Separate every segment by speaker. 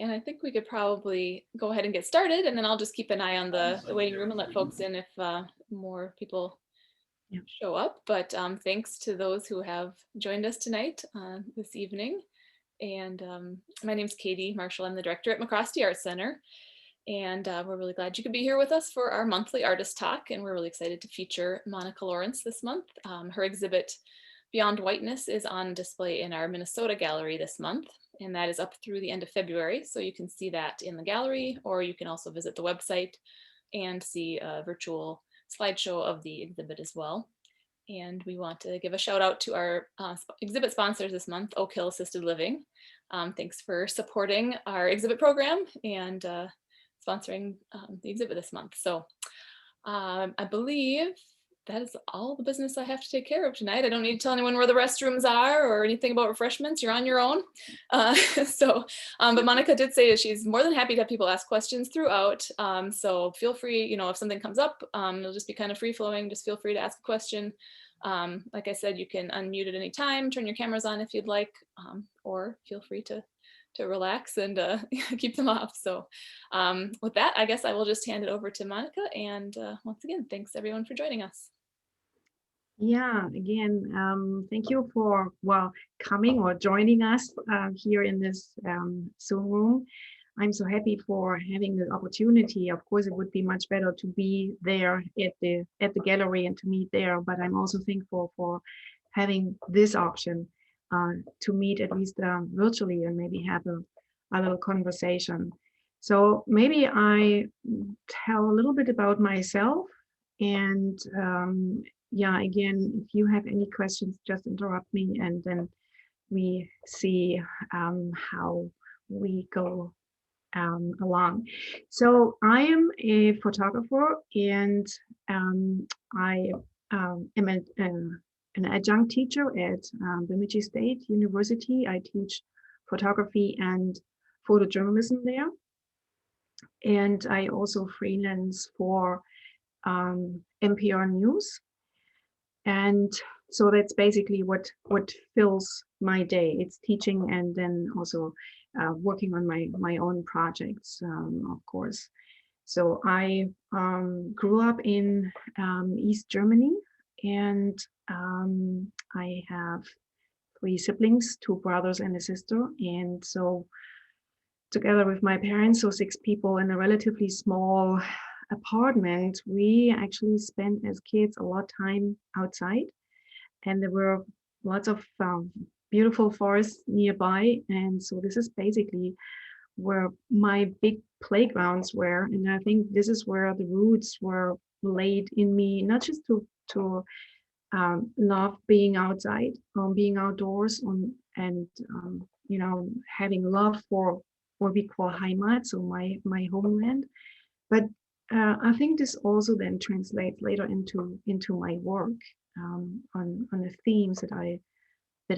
Speaker 1: And I think we could probably go ahead and get started, and then I'll just keep an eye on the waiting room and let folks in if more people
Speaker 2: Yeah.
Speaker 1: show up. But thanks to those who have joined us tonight, this evening. And my name's Katie Marshall. I'm the director at McCrosty Arts Center. And we're really glad you could be here with us for our monthly artist talk. And we're really excited to feature Monika Lawrence this month. Her exhibit, Beyond Whiteness, is on display in our Minnesota gallery this month. And that is up through the end of February. So you can see that in the gallery, or you can also visit the website and see a virtual slideshow of the exhibit as well. And we want to give a shout out to our exhibit sponsors this month, Oak Hill Assisted Living. Thanks for supporting our exhibit program and sponsoring the exhibit this month. So I believe that is all the business I have to take care of tonight. I don't need to tell anyone where the restrooms are or anything about refreshments. You're on your own. But Monika did say that she's more than happy to have people ask questions throughout. So feel free, if something comes up, it'll just be kind of free flowing. Just feel free to ask a question. Like I said, you can unmute at any time, turn your cameras on if you'd like, or feel free to relax and keep them off. So with that, I guess I will just hand it over to Monika. And once again, thanks everyone for joining us.
Speaker 2: Yeah, again, thank you for, coming or joining us here in this Zoom room. I'm so happy for having the opportunity. Of course, it would be much better to be there at the gallery and to meet there, but I'm also thankful for having this option to meet at least virtually and maybe have a little conversation. So maybe I tell a little bit about myself and yeah, again, if you have any questions, just interrupt me and then we see how we go along. So I am a photographer and I am an adjunct teacher at Bemidji State University. I teach photography and photojournalism there. And I also freelance for NPR News. And so that's basically what fills my day. It's teaching and then also working on my own projects, of course. So I grew up in East Germany, and I have 3 siblings, 2 brothers and a sister. And so together with my parents, so 6 people in a relatively small apartment, we actually spent as kids a lot of time outside, and there were lots of beautiful forests nearby. And so this is basically where my big playgrounds were. And I think this is where the roots were laid in me, not just to love being outside, being outdoors, and having love for what we call Heimat, so my homeland. But I think this also then translates later into my work on the themes that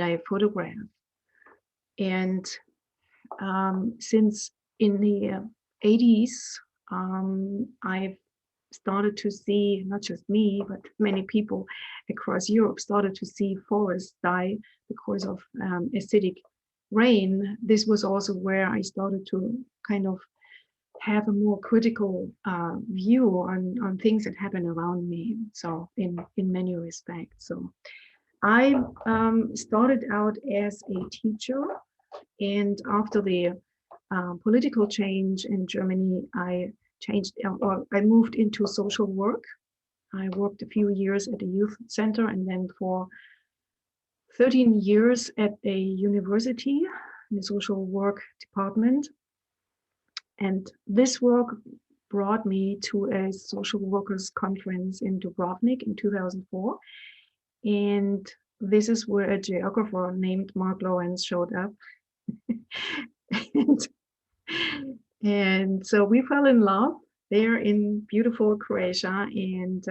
Speaker 2: I photograph. And since in the 80s, I've started to see, not just me, but many people across Europe started to see forests die because of acidic rain. This was also where I started to kind of have a more critical view on things that happen around me. So in many respects. So I started out as a teacher, and after the political change in Germany, I moved into social work. I worked a few years at a youth center and then for 13 years at a university in the social work department. And this work brought me to a social workers conference in Dubrovnik in 2004. And this is where a geographer named Mark Lawrence showed up. and so we fell in love there in beautiful Croatia, and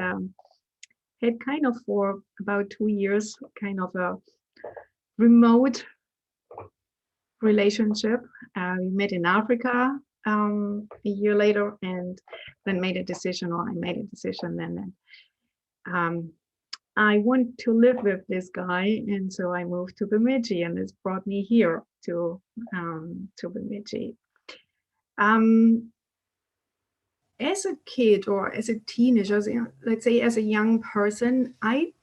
Speaker 2: had kind of for about 2 years kind of a remote relationship. We met in Africa a year later, and then I made a decision then I want to live with this guy, and so I moved to Bemidji, and this brought me here to Bemidji. Um, as a kid or as a teenager, let's say as a young person, I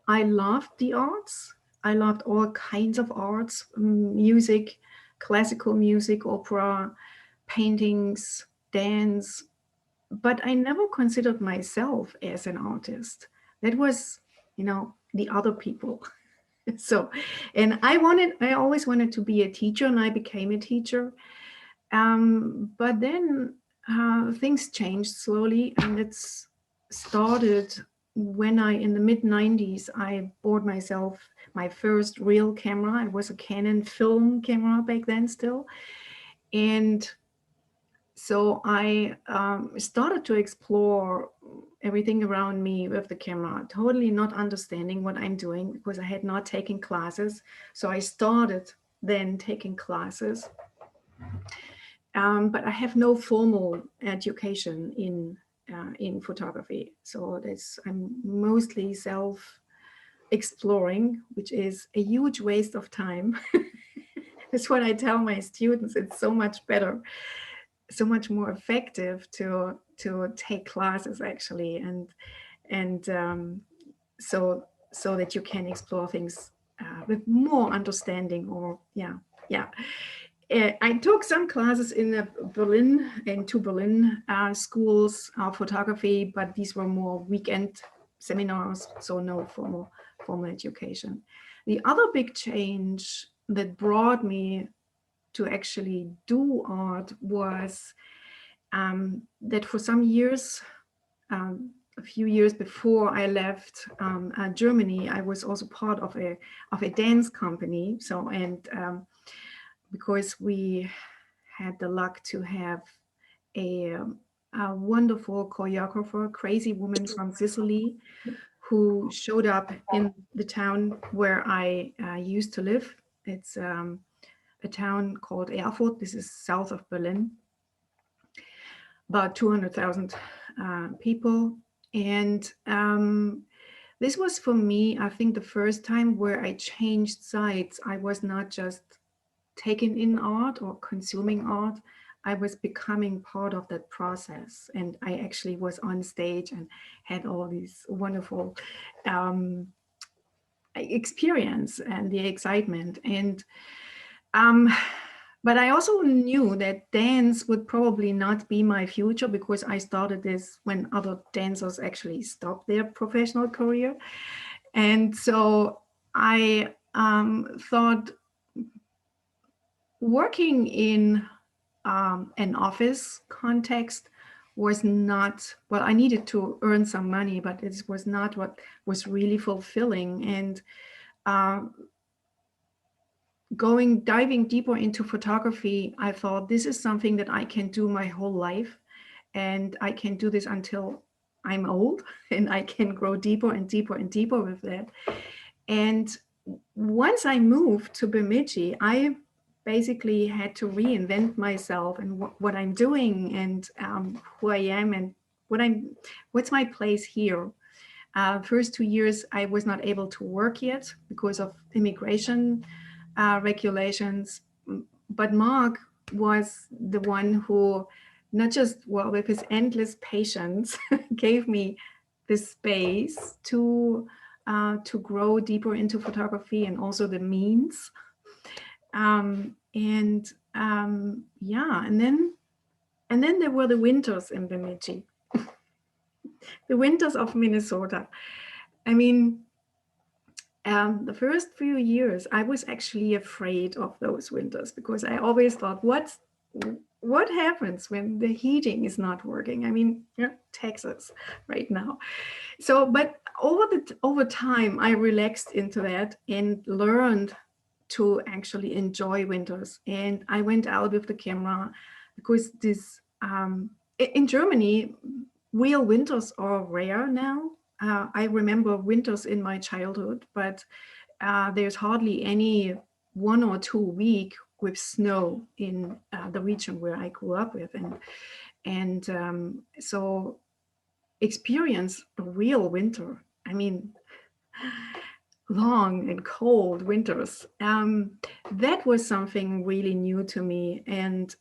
Speaker 2: loved the arts. I loved all kinds of arts, music, classical music, opera, paintings, dance, but I never considered myself as an artist. That was, the other people. So, and I always wanted to be a teacher, and I became a teacher. But then things changed slowly, and it's started when in the mid 90s, I bought myself my first real camera. It was a Canon film camera back then still. And so I started to explore everything around me with the camera, totally not understanding what I'm doing because I had not taken classes. So I started then taking classes, but I have no formal education in photography. So I'm mostly self exploring, which is a huge waste of time. That's what I tell my students. It's so much better, so much more effective to take classes actually, and so that you can explore things with more understanding. Or yeah. I took some classes in two Berlin schools of photography, but these were more weekend seminars, so no formal education. The other big change that brought me to actually do art was that for some years, a few years before I left Germany, I was also part of a dance company. So, and because we had the luck to have a wonderful choreographer, crazy woman from Sicily, who showed up in the town where I used to live. It's a town called Erfurt. This is south of Berlin, about 200,000 people. And this was for me, I think, the first time where I changed sides. I was not just taking in art or consuming art. I was becoming part of that process. And I actually was on stage and had all these wonderful experience and the excitement. And but I also knew that dance would probably not be my future because I started this when other dancers actually stopped their professional career. And so I thought working in an office context was not, well, I needed to earn some money, but it was not what was really fulfilling. And uh, diving deeper into photography, I thought this is something that I can do my whole life, and I can do this until I'm old, and I can grow deeper and deeper and deeper with that. And once I moved to Bemidji, I basically had to reinvent myself and what I'm doing, and who I am, and what's my place here. First 2 years, I was not able to work yet because of immigration regulations. But Mark was the one who, not just, well, with his endless patience, gave me this space to grow deeper into photography, and also the means. Yeah, and then there were the winters in Bemidji, the winters of Minnesota. I mean, the first few years, I was actually afraid of those winters because I always thought, what happens when the heating is not working? I mean, Texas right now. So, but over time, I relaxed into that and learned to actually enjoy winters. And I went out with the camera because in Germany, real winters are rare now. I remember winters in my childhood, but there's hardly any 1 or 2 week with snow in the region where I grew up with, and so experience a real winter. I mean, long and cold winters. That was something really new to me, and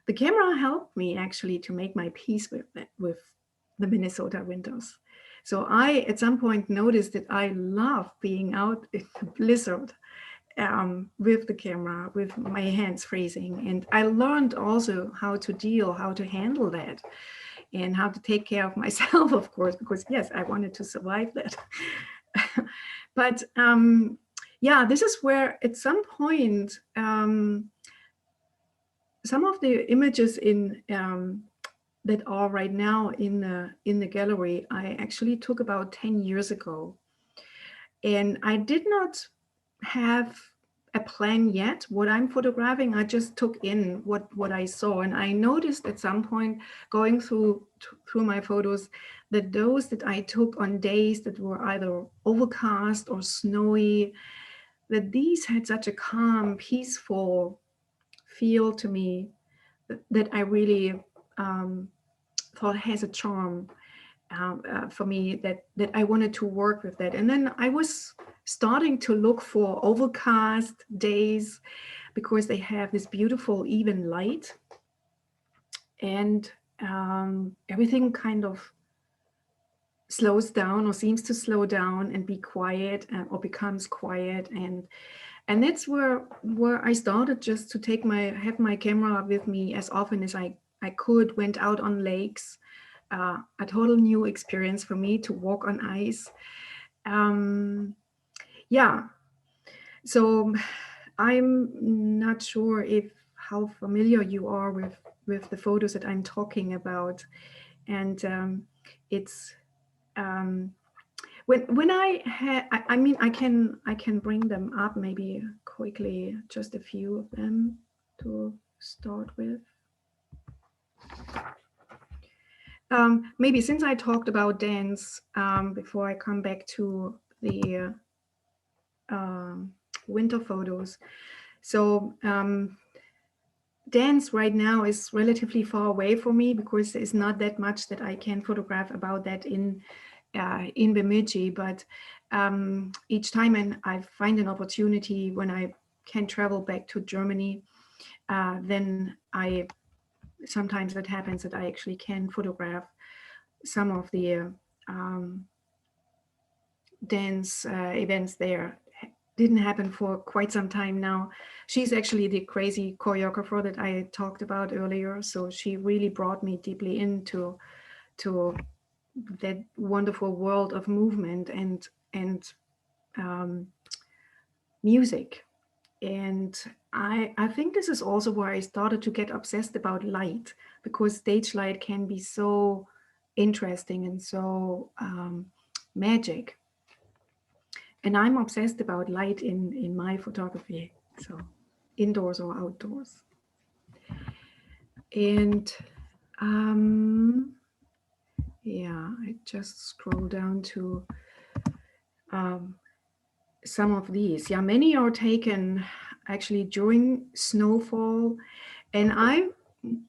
Speaker 2: the camera helped me actually to make my peace with that, with the Minnesota winters. So I, at some point, noticed that I love being out in the blizzard with the camera, with my hands freezing. And I learned also how to deal, how to handle that, and how to take care of myself, of course, because yes, I wanted to survive that. But yeah, this is where at some point, some of the images in that are right now in the gallery, I actually took about 10 years ago. And I did not have a plan yet what I'm photographing. I just took in what I saw. And I noticed at some point going through my photos that those that I took on days that were either overcast or snowy, that these had such a calm, peaceful feel to me that I really thought has a charm for me, that I wanted to work with that. And then I was starting to look for overcast days because they have this beautiful even light, and everything kind of slows down or seems to slow down and be quiet, or becomes quiet. And that's where I started just to have my camera with me as often as I could, went out on lakes, a total new experience for me to walk on ice. Yeah, so I'm not sure if how familiar you are with the photos that I'm talking about, and it's um, when I had, I mean, I can bring them up maybe quickly, just a few of them to start with. Maybe since I talked about dance, before I come back to the um, winter photos. So dance right now is relatively far away for me because there's not that much that I can photograph about that in Bemidji. But each time I find an opportunity when I can travel back to Germany, then I sometimes it happens that I actually can photograph some of the dance events there. Didn't happen for quite some time now. She's actually the crazy choreographer that I talked about earlier. So she really brought me deeply into that wonderful world of movement and music. And I think this is also where I started to get obsessed about light, because stage light can be so interesting and so magic. And I'm obsessed about light in my photography, so indoors or outdoors. And yeah, I just scroll down to some of these. Yeah, many are taken actually during snowfall. And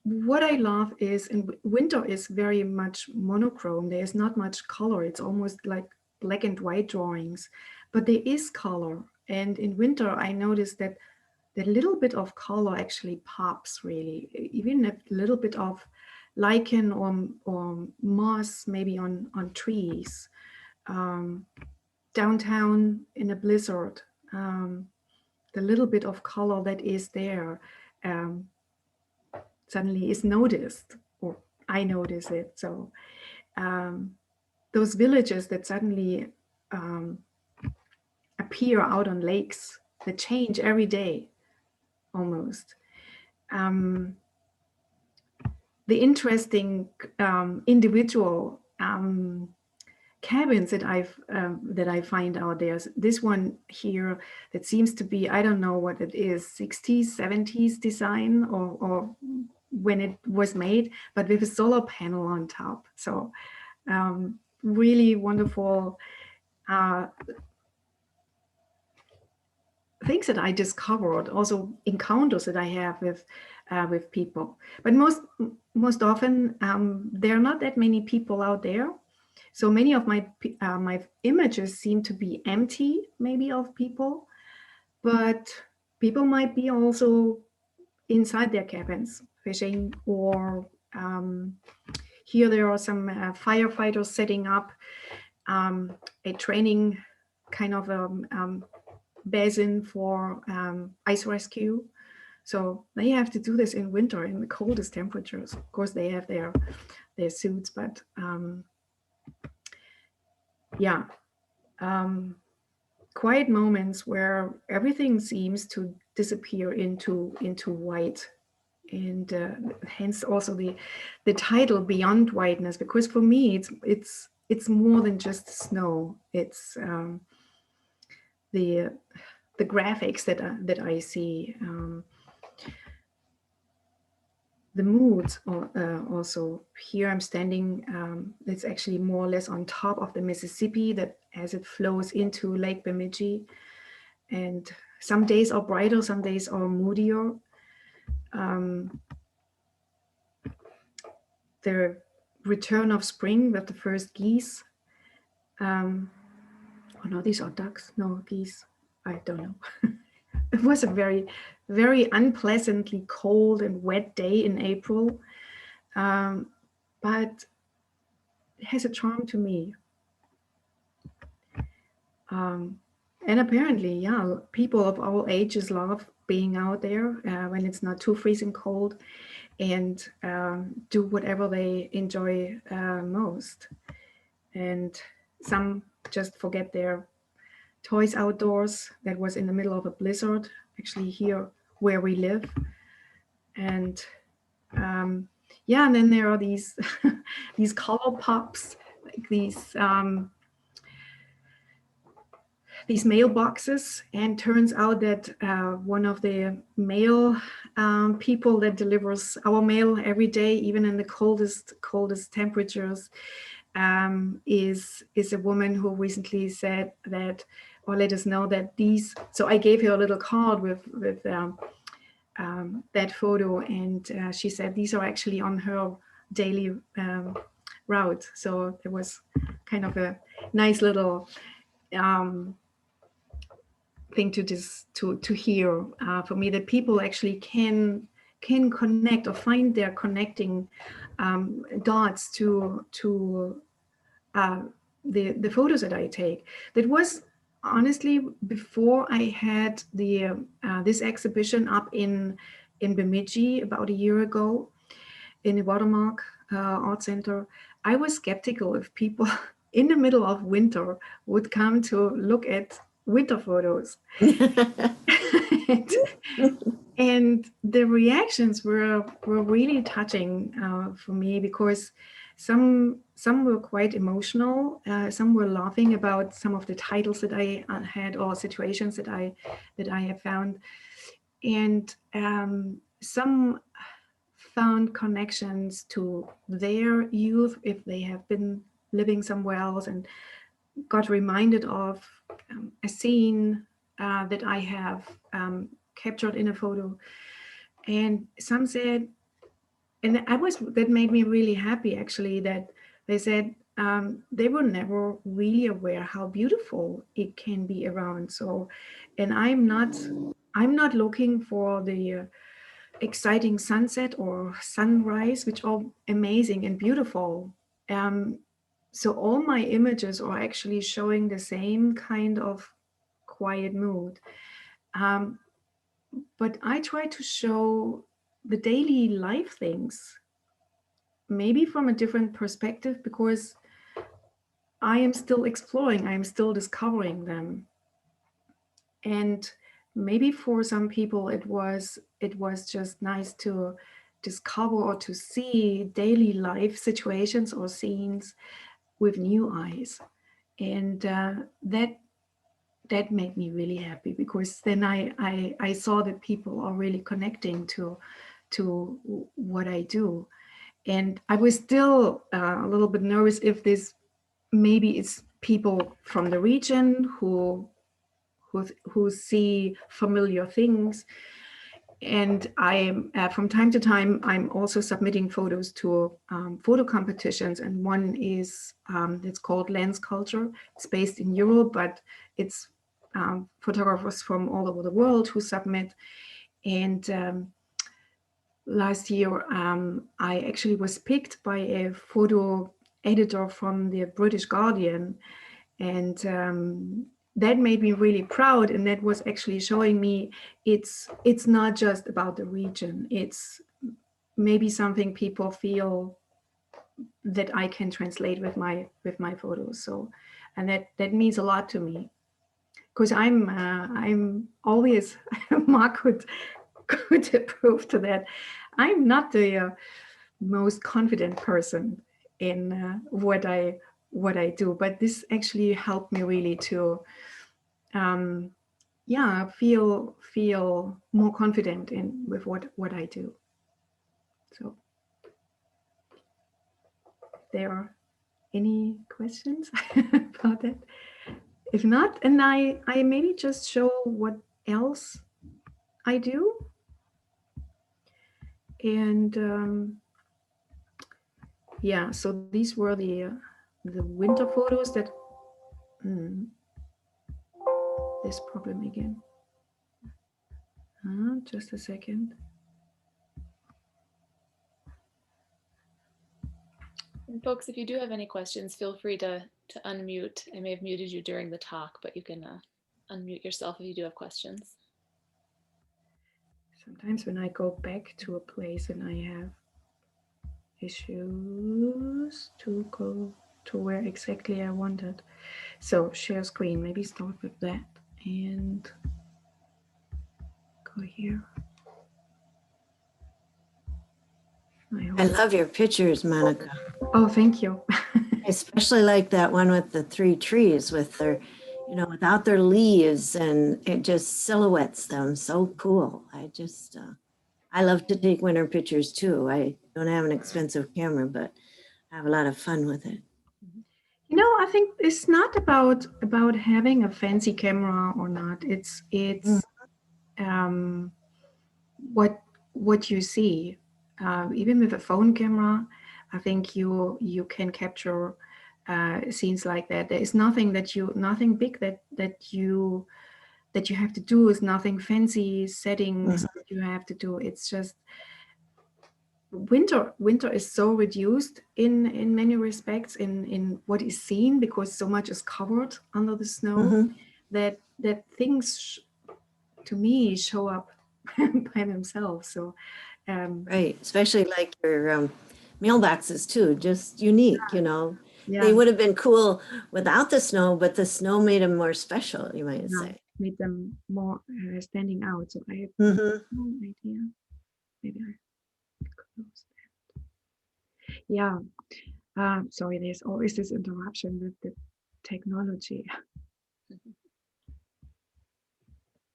Speaker 2: what I love is, in winter is very much monochrome. There's not much color. It's almost like black and white drawings, but there is color. And in winter, I noticed that the little bit of color actually pops really, even a little bit of lichen or moss maybe on trees. Downtown in a blizzard, the little bit of color that is there um, suddenly is noticed, or I notice it. So those villages that suddenly appear out on lakes that change every day almost. The interesting individual cabins that I find out. There's this one here that seems to be, I don't know what it is, 60s 70s design, or when it was made, but with a solar panel on top. So really wonderful things that I discovered, also encounters that I have with people. But most often there are not that many people out there. So many of my images seem to be empty, maybe, of people, but people might be also inside their cabins fishing, or here there are some firefighters setting up a training kind of basin for ice rescue. So they have to do this in winter in the coldest temperatures. Of course, they have their suits, but yeah, quiet moments where everything seems to disappear into white, and hence also the title Beyond Whiteness, because for me it's more than just snow. It's the graphics that I see, the moods. Also, here I'm standing. It's actually more or less on top of the Mississippi, that as it flows into Lake Bemidji, and some days are brighter, some days are moodier. The return of spring with the first geese. Oh no, these are ducks. No, geese. I don't know. It was a very, very unpleasantly cold and wet day in April, but it has a charm to me. And apparently, yeah, people of all ages love being out there when it's not too freezing cold, and do whatever they enjoy most. And some just forget their toys outdoors. That was in the middle of a blizzard, actually here where we live. And yeah, and then there are these these color pops, like these mailboxes, and turns out that one of the mail people that delivers our mail every day, even in the coldest temperatures, is a woman who recently said that, or let us know that these. So I gave her a little card with that photo, and she said these are actually on her daily route. So it was kind of a nice little thing to hear for me, that people actually can connect or find their connecting dots to the photos that I take. That was honestly before I had the this exhibition up in Bemidji about a year ago in the Watermark Art Center. I was skeptical if people in the middle of winter would come to look at winter photos. and, and the reactions were really touching for me, because some were quite emotional, some were laughing about some of the titles that I had, or situations that I have found, and some found connections to their youth if they have been living somewhere else, and got reminded of a scene that I have captured in a photo. And some said, and that made me really happy actually, that they said they were never really aware how beautiful it can be around. So, and I'm not looking for the exciting sunset or sunrise, which are amazing and beautiful. So all my images are actually showing the same kind of quiet mood. But I try to show the daily life things, maybe from a different perspective, because I am still exploring, I am still discovering them. And maybe for some people it was just nice to discover or to see daily life situations or scenes with new eyes. And that made me really happy, because then I saw that people are really connecting to what I do. And I was still a little bit nervous if this maybe it's people from the region who see familiar things. And I am from time to time I'm also submitting photos to photo competitions, and one is it's called Lens Culture. It's based in Europe, but it's photographers from all over the world who submit. And last year, I actually was picked by a photo editor from the British Guardian, and that made me really proud. And that was actually showing me it's not just about the region. It's maybe something people feel that I can translate with my photos. So, and that means a lot to me, because I'm always Mark could approve to that. I'm not the most confident person in what I do, but this actually helped me really to yeah, feel more confident in with what I do. So, there are any questions about that? If not, and I maybe just show what else I do. And yeah, so these were the winter photos that this problem again. Just a second.
Speaker 1: And folks, if you do have any questions, feel free to unmute. I may have muted you during the talk, but you can unmute yourself if you do have questions.
Speaker 2: Sometimes when I go back to a place and I have issues to go to where exactly I wanted. So share screen, maybe start with that and go here.
Speaker 3: I love your pictures, Monika.
Speaker 2: Oh, thank you.
Speaker 3: I especially like that one with the 3 trees with their, you know, without their leaves, and it just silhouettes them so cool. I love to take winter pictures too. I don't have an expensive camera, but I have a lot of fun with it.
Speaker 2: You know, I think it's not about having a fancy camera or not. It's what you see. Even with a phone camera, I think you can capture scenes like that. There is nothing nothing big that you have to do. Is nothing fancy settings that you have to do. It's just winter is so reduced in many respects in what is seen, because so much is covered under the snow that things to me show up by themselves. So
Speaker 3: Right, especially like your mailboxes too, just unique, you know. They
Speaker 2: yeah,
Speaker 3: would have been cool without the snow, but the snow made them more special, you might
Speaker 2: yeah,
Speaker 3: say.
Speaker 2: made them more standing out. So I have no idea. Maybe I close that. Yeah. Sorry, there's always this interruption with the technology.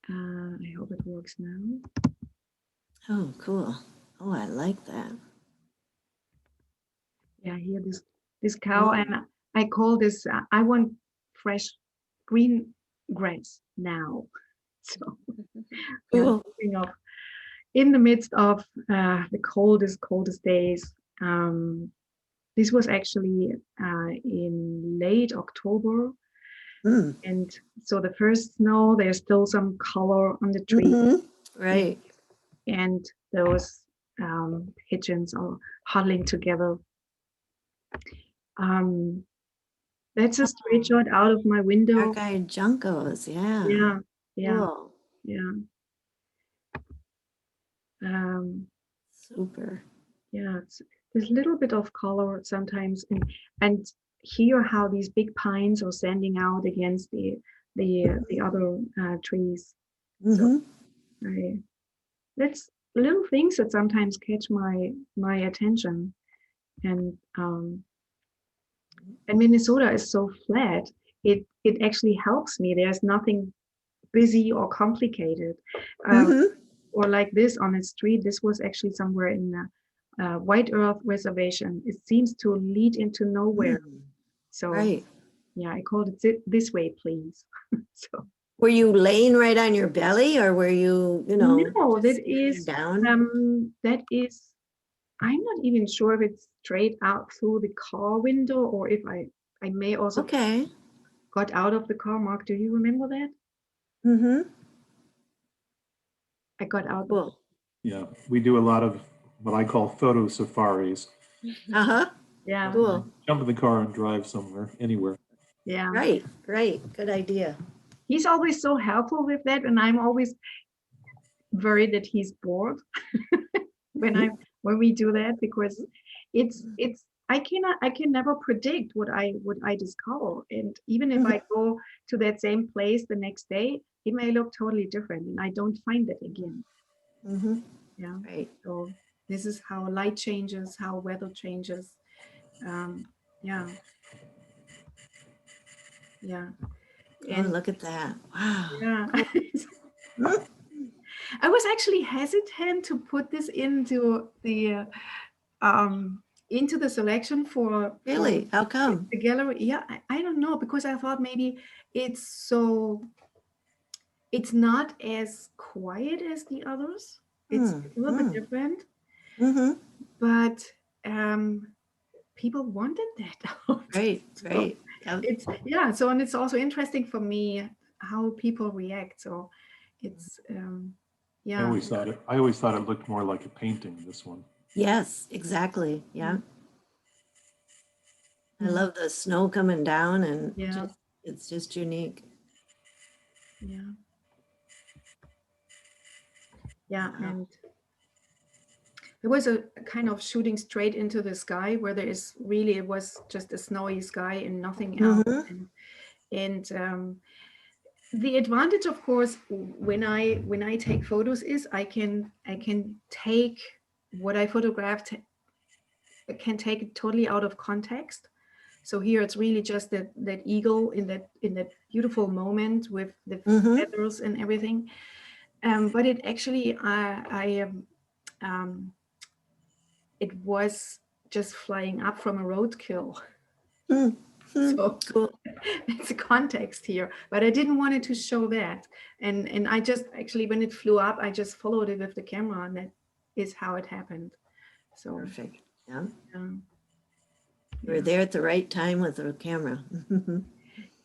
Speaker 2: I hope it works now.
Speaker 3: Oh, cool. Oh, I like that.
Speaker 2: Yeah, here this cow, and I call this. I want fresh green grass now. So yeah,
Speaker 3: Cool.
Speaker 2: in the midst of the coldest days. This was actually in late October, and so the first snow. There's still some color on the tree,
Speaker 3: Right.
Speaker 2: and those pigeons are huddling together. That's a straight shot out of my window.
Speaker 3: Dark-eyed juncos, yeah.
Speaker 2: Yeah, yeah,
Speaker 3: Cool.
Speaker 2: yeah.
Speaker 3: Super.
Speaker 2: Yeah, there's a little bit of color sometimes, and here how these big pines are standing out against the other trees. So that's little things that sometimes catch my attention, and Minnesota is so flat. It actually helps me. There's nothing busy or complicated. Or like this on the street. This was actually somewhere in the White Earth Reservation. It seems to lead into nowhere. So
Speaker 3: Right.
Speaker 2: yeah, I called it this way, please. So
Speaker 3: Were you laying right on your belly, or were you, you know,
Speaker 2: no,
Speaker 3: just staring down?
Speaker 2: that is, I'm not even sure if it's straight out through the car window or if I may also
Speaker 3: Okay.
Speaker 2: got out of the car. Mark, do you remember that? I got out.
Speaker 3: Cool.
Speaker 4: Yeah, we do a lot of what I call photo safaris.
Speaker 3: Uh-huh.
Speaker 2: Yeah.
Speaker 3: Cool.
Speaker 4: Jump in the car and drive somewhere, anywhere.
Speaker 2: Yeah.
Speaker 3: Right, right. Good idea.
Speaker 2: He's always so helpful with that, and I'm always worried that he's bored when we do that, because it's I can never predict what I discover, and even if I go to that same place the next day, it may look totally different, and I don't find that again.
Speaker 3: Mm-hmm.
Speaker 2: Yeah.
Speaker 3: Right.
Speaker 2: So this is how light changes, how weather changes. Yeah. Yeah.
Speaker 3: Oh,
Speaker 2: And
Speaker 3: look at that. Wow.
Speaker 2: yeah.
Speaker 3: Mm.
Speaker 2: I was actually hesitant to put this into the selection for
Speaker 3: Really? How come?
Speaker 2: the gallery. Yeah, I don't know, because I thought maybe it's not as quiet as the others. It's a little bit different,
Speaker 3: Mm-hmm.
Speaker 2: but people wanted that.
Speaker 3: Right,
Speaker 2: So
Speaker 3: right. Yep.
Speaker 2: it's so, and it's also interesting for me how people react. So it's
Speaker 4: I
Speaker 2: yeah.
Speaker 4: always thought it looked more like a painting, this one.
Speaker 3: Yes, exactly. Yeah. I
Speaker 2: Mhm.
Speaker 3: love the snow coming down and
Speaker 2: Yeah.
Speaker 3: it's just unique.
Speaker 2: Yeah. Yeah.
Speaker 3: Wow.
Speaker 2: And there was a kind of shooting straight into the sky where it was just a snowy sky and nothing else.
Speaker 3: Mm-hmm.
Speaker 2: And the advantage, of course, when I take photos is I can take what I photographed, I can take it totally out of context. So here it's really just that eagle in that beautiful moment with the
Speaker 3: Mm-hmm.
Speaker 2: feathers and everything. But it actually um, it was just flying up from a roadkill.
Speaker 3: Mm-hmm.
Speaker 2: So
Speaker 3: Cool.
Speaker 2: it's a context here, but I didn't want it to show that. And I just actually, when it flew up, I just followed it with the camera, and that is how it happened. So
Speaker 3: Perfect. Yeah.
Speaker 2: um,
Speaker 3: You were there at the right time with the camera.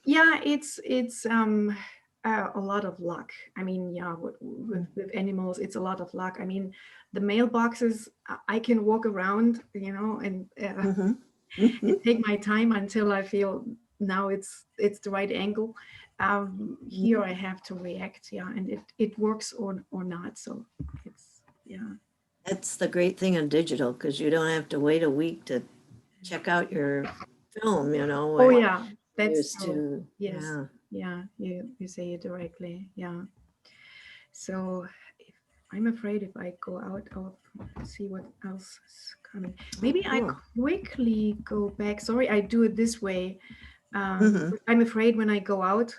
Speaker 2: yeah, it's a lot of luck. I mean, yeah, with animals, it's a lot of luck. I mean, the mailboxes, I can walk around, and
Speaker 3: Mm-hmm.
Speaker 2: and take my time until I feel now it's the right angle. Here I have to react, yeah, and it works or not. So it's
Speaker 3: That's the great thing on digital because you don't have to wait a week to check out your film,
Speaker 2: Oh
Speaker 3: what
Speaker 2: yeah,
Speaker 3: you
Speaker 2: that's
Speaker 3: used
Speaker 2: true.
Speaker 3: to.
Speaker 2: Yes,
Speaker 3: Yeah.
Speaker 2: yeah, you say it directly, yeah. So I'm afraid if I go out, I'll see what else is coming. Maybe I
Speaker 3: Cool.
Speaker 2: quickly go back. Sorry, I do it this way.
Speaker 3: Mm-hmm.
Speaker 2: I'm afraid when I go out,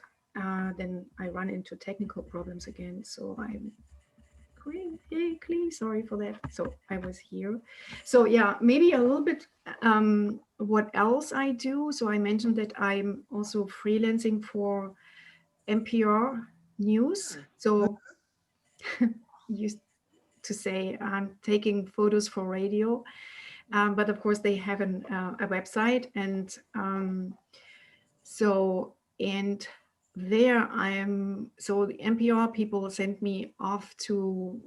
Speaker 2: then I run into technical problems again. So I'm quickly sorry for that. So I was here. So yeah, maybe a little bit what else I do. So I mentioned that I'm also freelancing for NPR News. So used to say I'm taking photos for radio, but of course they have a website, and so and there so the NPR people send me off to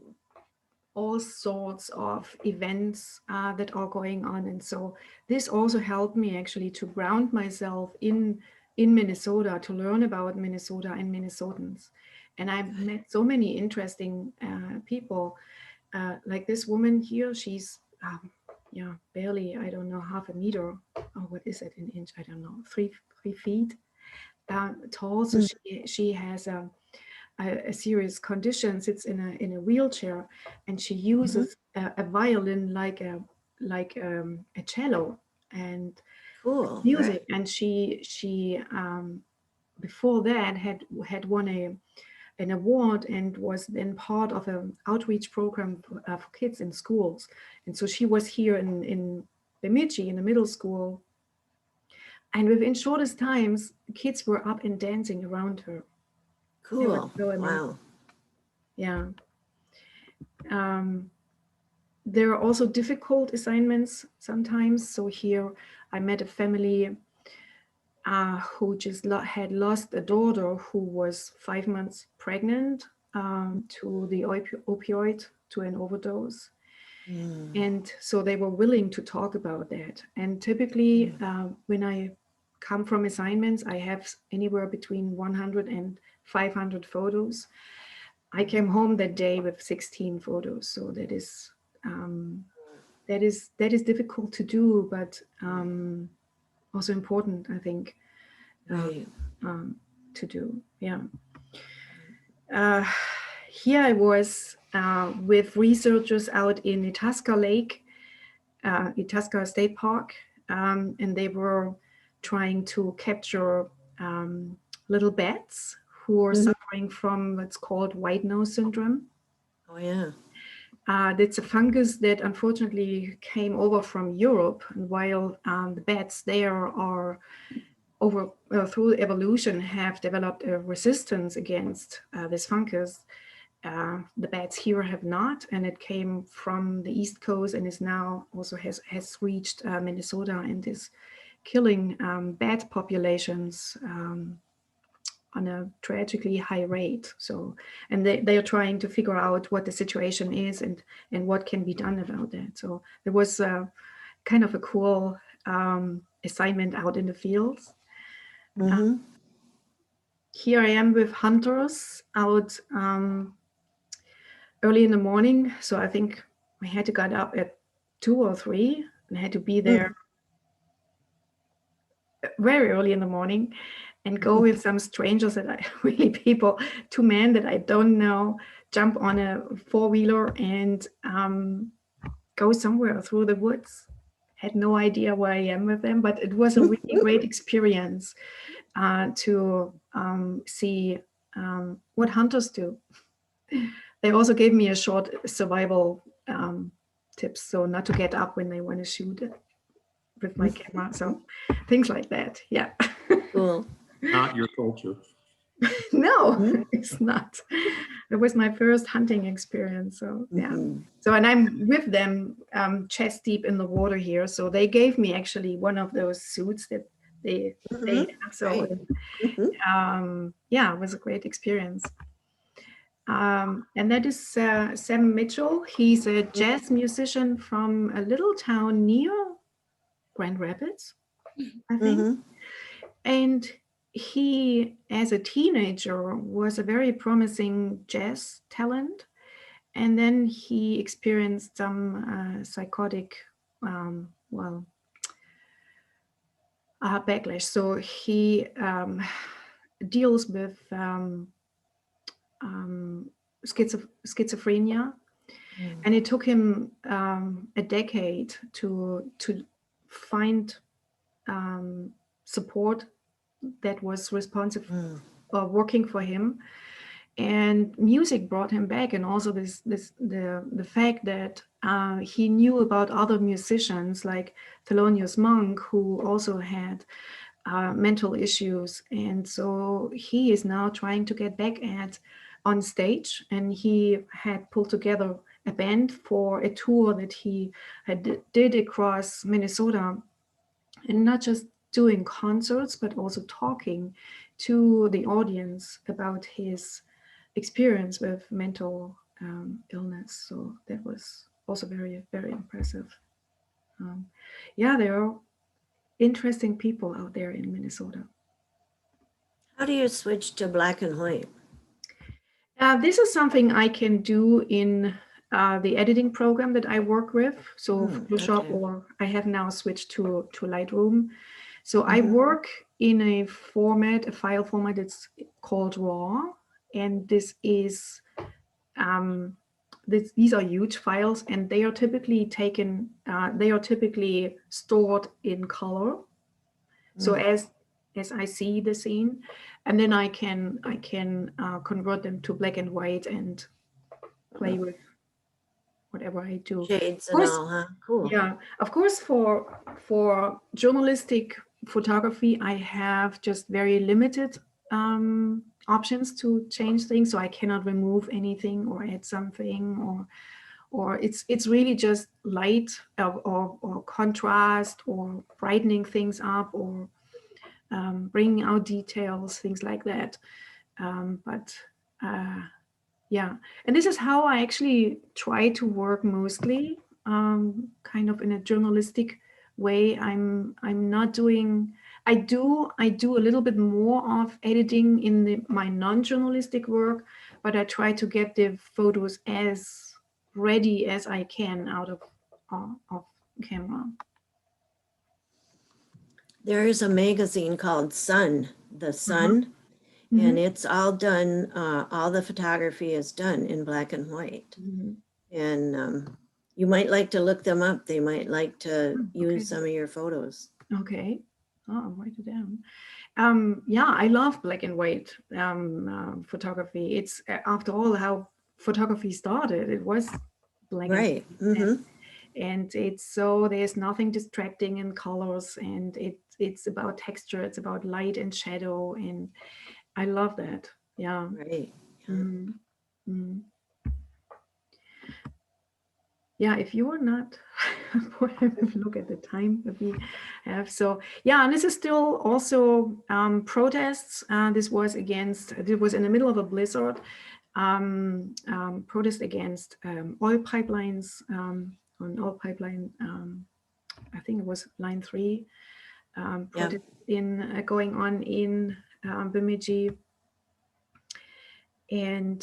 Speaker 2: all sorts of events that are going on, and so this also helped me actually to ground myself in Minnesota, to learn about Minnesota and Minnesotans. And I met so many interesting people, like this woman here. She's barely, I don't know, half a meter. Oh, what is it in inch? I don't know, 3 feet tall. So she has a serious condition, sits in a wheelchair, and she uses a violin like a cello and
Speaker 3: Cool.
Speaker 2: music. And she before that had won an award and was then part of an outreach program for kids in schools. And so she was here in Bemidji in the middle school, and within shortest times kids were up and dancing around her. It was
Speaker 3: Cool.
Speaker 2: so amazing.
Speaker 3: Wow.
Speaker 2: Yeah. There are also difficult assignments sometimes. So here I met a family who just had lost a daughter who was 5 months pregnant to the opioid, to an overdose.
Speaker 3: Mm.
Speaker 2: And so they were willing to talk about that. And typically, when I come from assignments, I have anywhere between 100 and 500 photos. I came home that day with 16 photos. So that is difficult to do, but also important, I think,
Speaker 3: Right.
Speaker 2: to do. Yeah. Here I was with researchers out in Itasca Lake, Itasca State Park, and they were trying to capture little bats who are suffering from what's called white nose syndrome.
Speaker 3: Oh, yeah.
Speaker 2: That's a fungus that unfortunately came over from Europe, and while the bats there are through evolution have developed a resistance against this fungus, the bats here have not, and it came from the East Coast and is now also has reached Minnesota and is killing bat populations on a tragically high rate. So, and they are trying to figure out what the situation is and what can be done about that. So there was kind of a cool assignment out in the fields. Here I am with hunters out early in the morning. So I think I had to get up at 2 or 3 and I had to be there very early in the morning and go with some strangers that I really two men that I don't know, jump on a 4-wheeler and go somewhere through the woods. Had no idea where I am with them, but it was a really great experience to see what hunters do. They also gave me a short survival tips, so not to get up when they want to shoot with my camera. So things like that. Yeah.
Speaker 3: Cool.
Speaker 4: Not your culture.
Speaker 2: No, it's not. It was my first hunting experience. So yeah. So, and I'm with them chest deep in the water here. So they gave me actually one of those suits that they have. So yeah, it was a great experience. And that is Sam Mitchell. He's a jazz musician from a little town near Grand Rapids, I think. And he, as a teenager, was a very promising jazz talent. And then he experienced some psychotic, backlash. So he deals with schizophrenia. And it took him a decade to find support that was responsive or working for him. And music brought him back, and also the fact that he knew about other musicians like Thelonious Monk, who also had mental issues, and so he is now trying to get back on stage, and he had pulled together a band for a tour that he did across Minnesota, and not just doing concerts, but also talking to the audience about his experience with mental illness. So that was also very, very impressive. Yeah, there are interesting people out there in Minnesota.
Speaker 3: How do you switch to black and white?
Speaker 2: This is something I can do in the editing program that I work with. So Photoshop,
Speaker 3: okay.
Speaker 2: or I have now switched to Lightroom. So I work in a file format that's called RAW. And this is, these are huge files, and they are typically stored in color. So as I see the scene, and then I can convert them to black and white and play with whatever I do.
Speaker 3: Shades and all, huh? Cool.
Speaker 2: Yeah, of course, for journalistic photography, I have just very limited options to change things. So I cannot remove anything or add something, or it's really just light or contrast or brightening things up or bringing out details, things like that. Yeah, and this is how I actually try to work mostly. kind of in a journalistic way. I'm not doing. I do a little bit more of editing in my non-journalistic work, but I try to get the photos as ready as I can out of camera.
Speaker 3: There is a magazine called Sun, The Sun,
Speaker 2: Mhm.
Speaker 3: and it's all done, all the photography is done in black and white.
Speaker 2: Mhm.
Speaker 3: And you might like to look them up. They might like to use
Speaker 2: Okay.
Speaker 3: some of your photos.
Speaker 2: Okay. Oh, I'll write it down. Yeah, I love black and white photography. It's after all how photography started. It was black and
Speaker 3: Right.
Speaker 2: white.
Speaker 3: Mm-hmm.
Speaker 2: And it's so there's nothing distracting in colors, and it's about texture, it's about light and shadow, and I love that. Yeah.
Speaker 3: Right. Yeah.
Speaker 2: Mhm. Mhm. Yeah, if you are not, look at the time that we have. So yeah, and this is still also protests. This was in the middle of a blizzard. Protest against oil pipelines on oil pipeline. I think it was line 3. Protest going on in Bemidji, and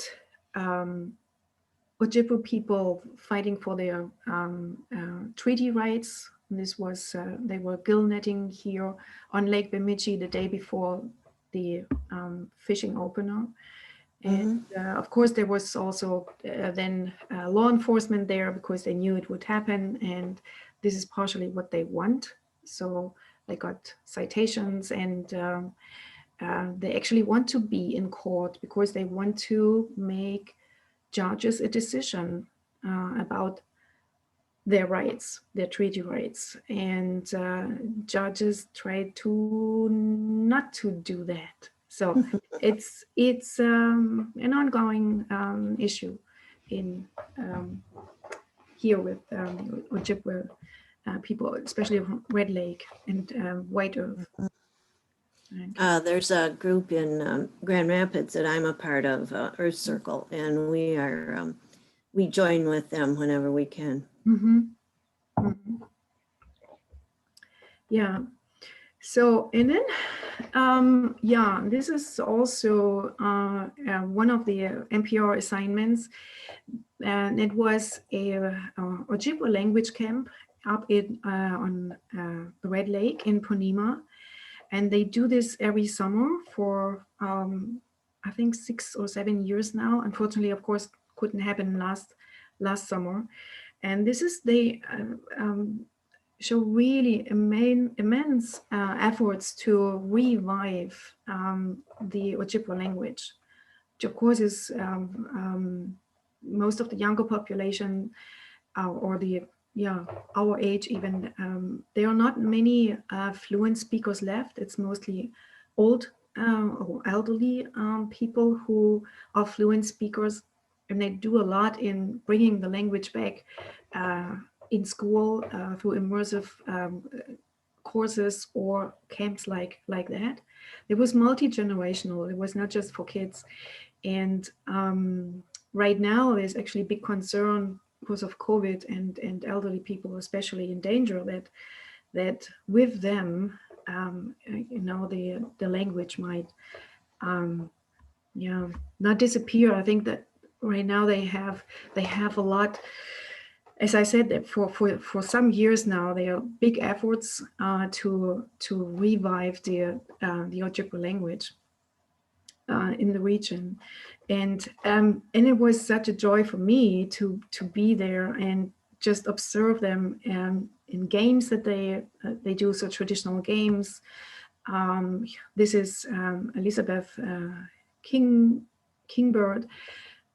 Speaker 2: Ojibwe people fighting for their treaty rights. This was they were gill netting here on Lake Bemidji the day before the fishing opener. And of course, there was also then law enforcement there because they knew it would happen, and this is partially what they want. So they got citations, and they actually want to be in court because they want to make judges a decision about their rights, their treaty rights, and judges try to not to do that. So it's an ongoing issue in here with Ojibwe people, especially from Red Lake and White Earth.
Speaker 3: There's a group in Grand Rapids that I'm a part of, Earth Circle, and we join with them whenever we can.
Speaker 2: Mhm. Mhm. Yeah. So, and then, yeah, this is also one of the NPR assignments, and it was a Ojibwe language camp up on the Red Lake in Ponema, and they do this every summer for I think 6 or 7 years now. Unfortunately, of course, couldn't happen last summer, and this is they show really immense efforts to revive the Ojibwe language, which of course is most of the younger population or the our age even. There are not many fluent speakers left. It's mostly old or elderly people who are fluent speakers, and they do a lot in bringing the language back in school through immersive courses or camps like that. It was multi-generational. It was not just for kids. And right now there's actually big concern because of COVID and elderly people especially in danger that with them the language might not disappear. I think that right now they have a lot. As I said, that for some years now, there are big efforts to revive the Ojibwe language in the region, and it was such a joy for me to be there and just observe them in games that they do, so traditional games. This is Elizabeth Kingbird.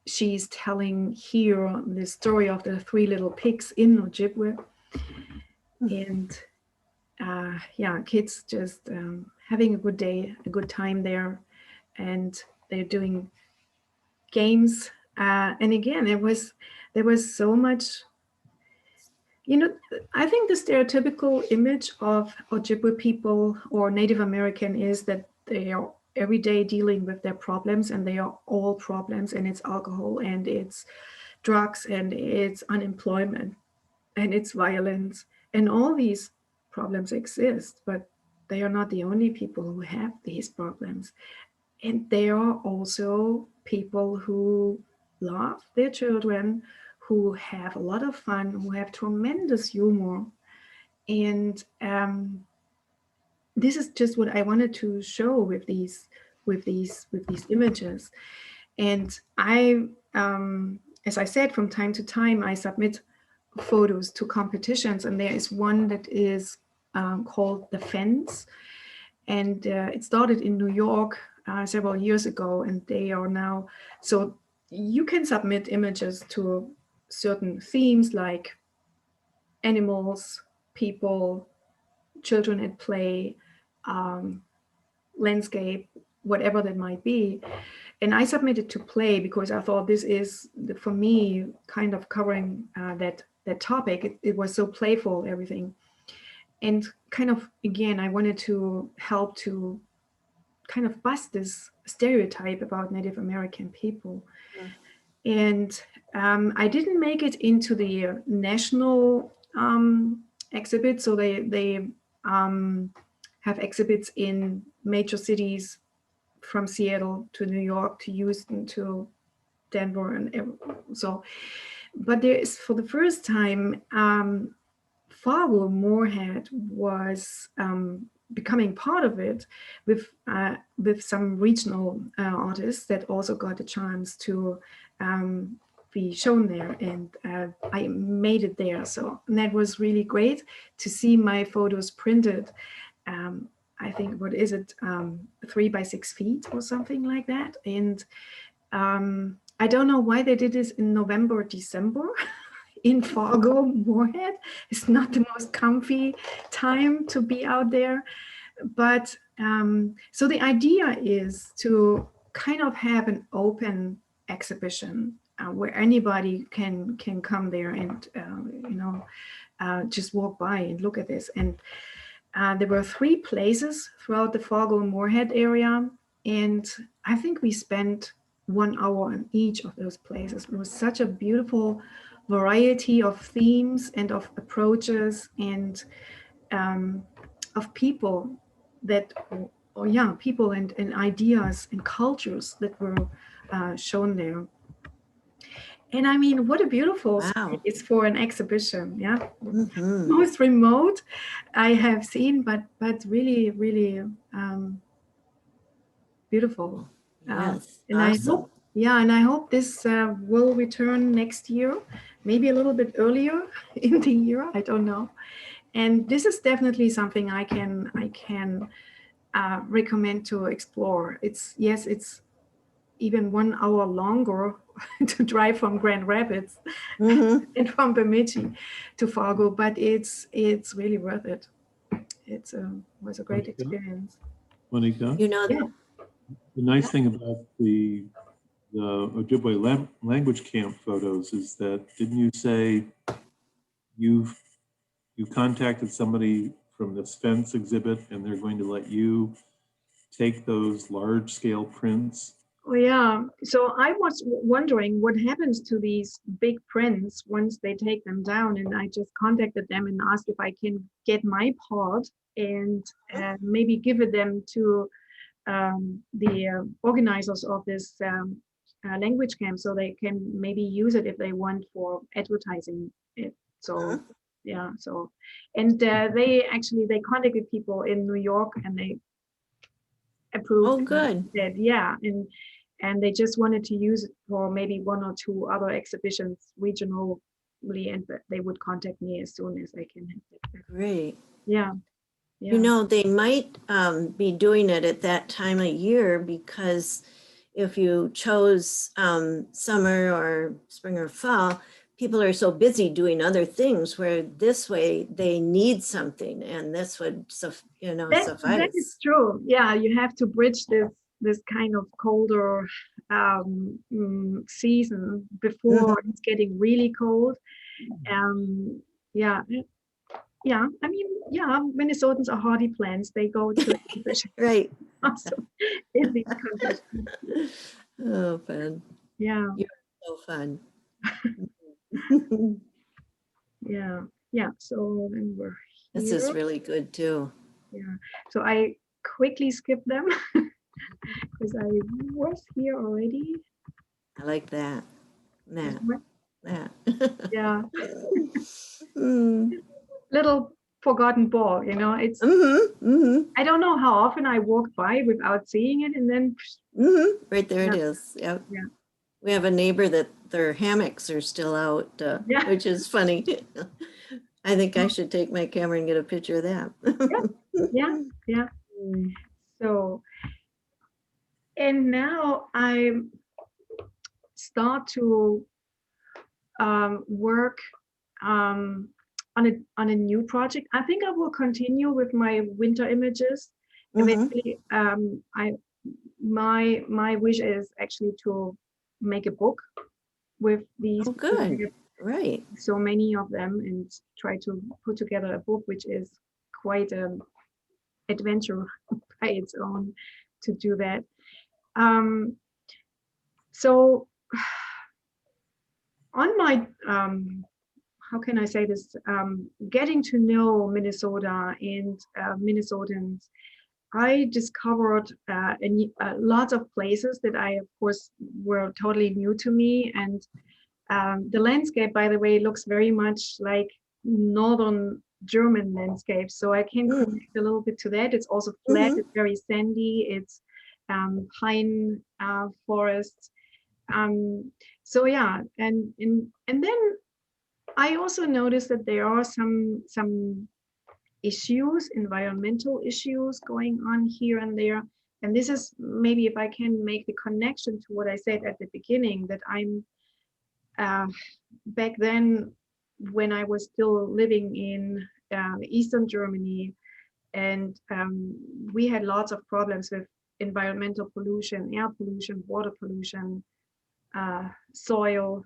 Speaker 2: She's telling here the story of the 3 little pigs in Ojibwe, and kids just having a good day, a good time there, and they're doing games. And again, there was so much. I think the stereotypical image of Ojibwe people or Native American is that they are every day dealing with their problems, and they are all problems, and it's alcohol and it's drugs and it's unemployment. and it's violence, and all these problems exist, but they are not the only people who have these problems. And there are also people who love their children, who have a lot of fun, who have tremendous humor. And this is just what I wanted to show with these images. And I, as I said, from time to time, I submit photos to competitions, and there is one that is called The Fence, and it started in New York several years ago, and they are now, so you can submit images to certain themes like animals, people, children at play, landscape, whatever that might be. And I submitted to play because I thought this is, for me, kind of covering that topic. It was so playful, everything. And kind of, again, I wanted to help to kind of bust this stereotype about Native American people.
Speaker 3: Yeah.
Speaker 2: And I didn't make it into the national exhibit. So they have exhibits in major cities from Seattle to New York to Houston to Denver, and so. But there is, for the first time, Fargo Moorhead was becoming part of it with some regional artists that also got a chance to be shown there, and I made it there. So and that was really great to see my photos printed. I think, what is it, 3 by 6 feet or something like that. And I don't know why they did this in November or December in Fargo Moorhead. It's not the most comfy time to be out there. But so the idea is to kind of have an open exhibition where anybody can come there and just walk by and look at this. And there were 3 places throughout the Fargo and Moorhead area, and I think we spent 1 hour in each of those places. It was such a beautiful variety of themes and of approaches and of people that, or yeah, people and ideas and cultures that were shown there. And I mean, what a beautiful
Speaker 3: Wow.
Speaker 2: space for an exhibition. Yeah.
Speaker 3: Mhm.
Speaker 2: Most remote I have seen, but really, really beautiful.
Speaker 3: Yes,
Speaker 2: And I
Speaker 3: awesome.
Speaker 2: hope, yeah, and I hope this will return next year, maybe a little bit earlier in the year. I don't know. And this is definitely something I can recommend to explore. It's, yes, it's even 1 hour longer to drive from Grand Rapids
Speaker 3: Mhm.
Speaker 2: and from Bemidji to Fargo, but it's really worth it. It was a great experience.
Speaker 4: Monika,
Speaker 3: You know,
Speaker 2: Yeah.
Speaker 4: the nice thing about the Ojibwe language camp photos is that, didn't you say you contacted somebody from this fence exhibit and they're going to let you take those large scale prints?
Speaker 2: Oh, yeah. So I was wondering what happens to these big prints once they take them down. And I just contacted them and asked if I can get my part and maybe give it them to the organizers of this language camp, so they can maybe use it if they want for advertising it. So yeah, so, and they contacted people in New York and they approved
Speaker 3: oh, good.
Speaker 2: that, yeah, and they just wanted to use it for maybe 1 or 2 other exhibitions regionally, and they would contact me as soon as I can have that.
Speaker 3: Great.
Speaker 2: Yeah,
Speaker 3: You
Speaker 2: yeah.
Speaker 3: know, they might be doing it at that time of year, because if you chose summer or spring or fall, people are so busy doing other things, where this way they need something, and this would,
Speaker 2: That is
Speaker 3: suffice.
Speaker 2: true. Yeah, you have to bridge this kind of colder season before
Speaker 3: Mhm.
Speaker 2: it's getting really cold. Yeah, yeah. I mean, yeah, Minnesotans are hardy plants. They go to exhibitions
Speaker 3: Right.
Speaker 2: also in these conditions.
Speaker 3: Oh, fun.
Speaker 2: Yeah.
Speaker 3: You're so fun.
Speaker 2: yeah, yeah. So then we're
Speaker 3: This is
Speaker 2: here.
Speaker 3: really good too.
Speaker 2: Yeah. So I quickly skip them because I was here already.
Speaker 3: I like that.
Speaker 2: This
Speaker 3: That,
Speaker 2: one.
Speaker 3: that.
Speaker 2: Yeah.
Speaker 3: Mm.
Speaker 2: Little forgotten ball, you know. It's
Speaker 3: Mm-hmm, mm-hmm,
Speaker 2: I don't know how often I walk by without seeing it, and then
Speaker 3: mm-hmm. Right there it
Speaker 2: yeah,
Speaker 3: is. Yep.
Speaker 2: yeah,
Speaker 3: We have a neighbor that their hammocks are still out,
Speaker 2: yeah,
Speaker 3: which is funny. I think I should take my camera and get a picture of that.
Speaker 2: yeah, yeah, yeah.
Speaker 3: Mm.
Speaker 2: So, and now I start to work um, on a new project. I think I will continue with my winter images.
Speaker 3: Mhm.
Speaker 2: Eventually, I my wish is actually to make a book with these
Speaker 3: Oh,
Speaker 2: because I
Speaker 3: good.
Speaker 2: have
Speaker 3: Right.
Speaker 2: so many of them and try to put together a book which is quite an adventure by its own to do that. Um, so on my how can I say this? Getting to know Minnesota and Minnesotans, I discovered lots of places that I, of course, were totally new to me. And the landscape, by the way, looks very much like northern German landscape. So I can
Speaker 3: Mm.
Speaker 2: connect a little bit to that. It's also flat,
Speaker 3: Mhm.
Speaker 2: it's very sandy, it's pine forests. Um, so yeah, and then I also noticed that there are some issues, environmental issues going on here and there. And this is maybe if I can make the connection to what I said at the beginning, that I'm uh, back then when I was still living in Eastern Germany, and we had lots of problems with environmental pollution, air pollution, water pollution, soil,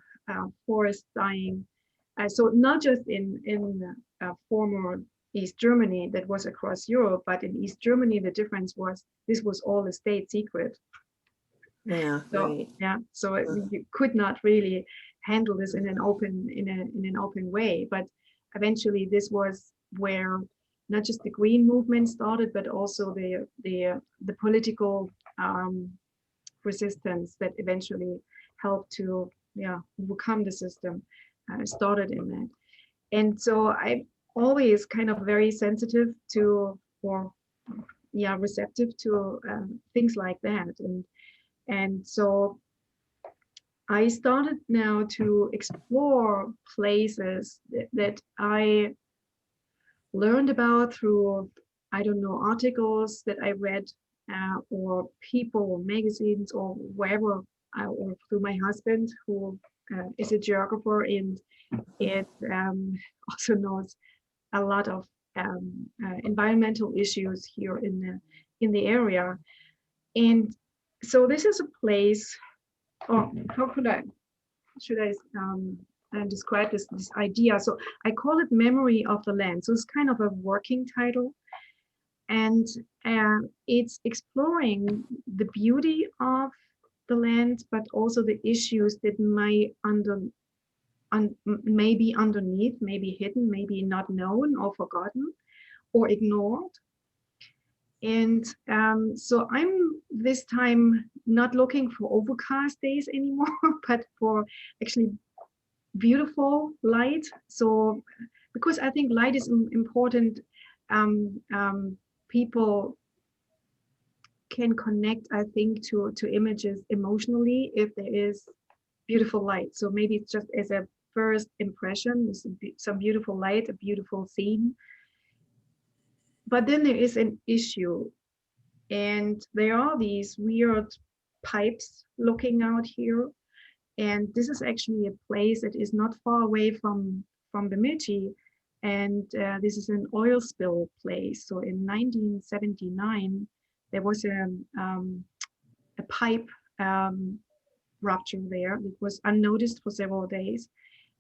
Speaker 2: forest dying. So not just in former East Germany that was across Europe, but in East Germany the difference was this was all a state secret.
Speaker 3: Yeah,
Speaker 2: So
Speaker 3: right.
Speaker 2: yeah, so
Speaker 3: Uh,
Speaker 2: you could not really handle this in an open way. But eventually, this was where not just the Green movement started, but also the political resistance that eventually helped to overcome the system started in that. And so I always kind of very sensitive to or receptive to things like that and so I started now to explore places that I learned about through, I don't know, articles that I read or people or magazines or wherever, or through my husband who is a geographer and it also knows a lot of environmental issues here in the area. And so this is a place, or how could I should I describe this idea? So I call it Memory of the Land. So it's kind of a working title, and it's exploring the beauty of the land, but also the issues that may be underneath, maybe hidden, maybe not known or forgotten or ignored. And so I'm this time not looking for overcast days anymore, but for actually beautiful light. So because I think light is important, people can connect, I think, to images emotionally if there is beautiful light. So maybe it's just as a first impression, some beautiful light, a beautiful scene. But then there is an issue, and there are these weird pipes looking out here. And this is actually a place that is not far away from Bemidji. And this is an oil spill place. So in 1979, there was a pipe rupture there. It was unnoticed for several days,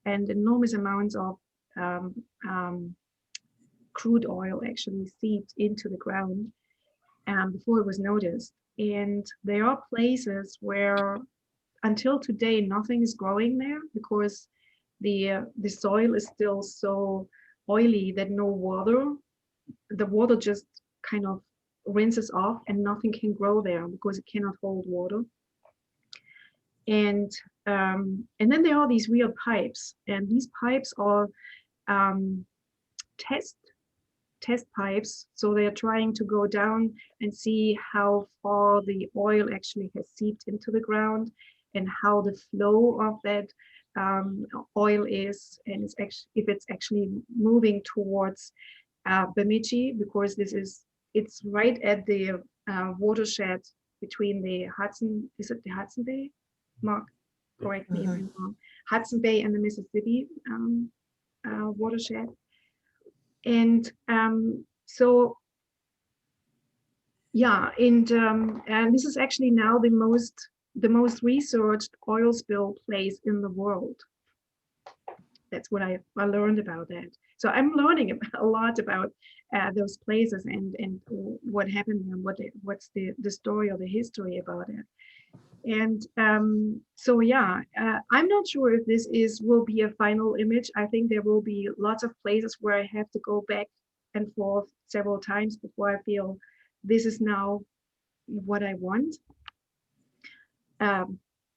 Speaker 2: and enormous amounts of um, um, crude oil actually seeped into the ground before it was noticed. And there are places where until today, nothing is growing there because the soil is still so oily that the water just kind of rinses off and nothing can grow there because it cannot hold water. And then there are these weird pipes, and these pipes are um, test pipes. So they're trying to go down and see how far the oil actually has seeped into the ground and how the flow of that oil is, and if it's actually moving towards Bemidji, because it's right at the watershed between the Hudson, is it the Hudson Bay? Mark, correct me if I'm wrong. Hudson Bay and the Mississippi watershed. And so, yeah, and this is actually now the most researched oil spill place in the world. That's what I learned about that. So I'm learning a lot about those places and what happened and what's the story or the history about it. And so, yeah, I'm not sure if this will be a final image. I think there will be lots of places where I have to go back and forth several times before I feel this is now what I want.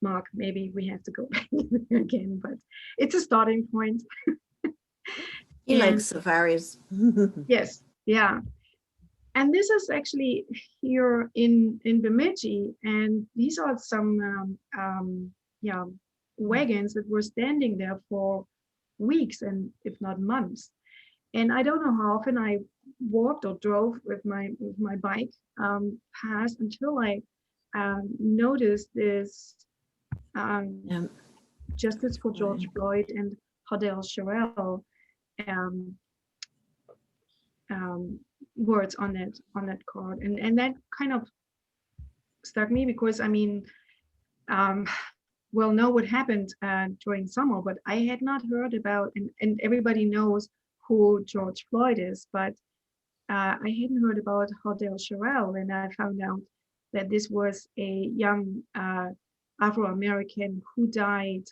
Speaker 2: Mark, maybe we have to go back again, but it's a starting point.
Speaker 3: He likes safaris.
Speaker 2: Yes, yeah. And this is actually here in Bemidji, and these are some wagons that were standing there for weeks and if not months. And I don't know how often I walked or drove with my bike past until I noticed this Justice for George Floyd and Hodel Sherrill words on that card, and that kind of struck me because I mean, well, know what happened during summer, but I had not heard about, and everybody knows who George Floyd is, but I hadn't heard about Hodel Sherrill, and I found out that this was a young Afro-American who died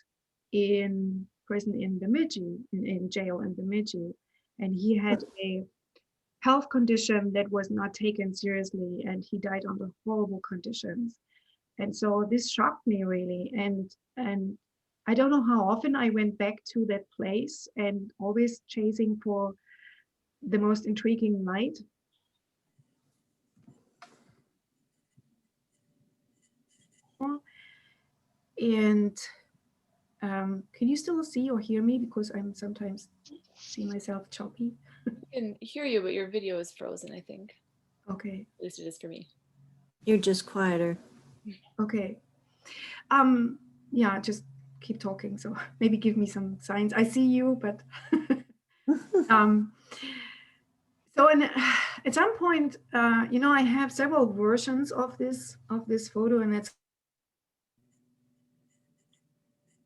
Speaker 2: in prison in Bemidji, in jail in Bemidji, and he had a health condition that was not taken seriously, and he died under horrible conditions. And so this shocked me really, and I don't know how often I went back to that place and always chasing for the most intriguing light. And can you still see or hear me? Because I'm sometimes see myself choppy.
Speaker 1: I can hear you, but your video is frozen, I think.
Speaker 2: Okay.
Speaker 1: At least it is for me.
Speaker 3: You're just quieter.
Speaker 2: Okay. Yeah, just keep talking. So maybe give me some signs. I see you, but so at some point, I have several versions of this photo, and it's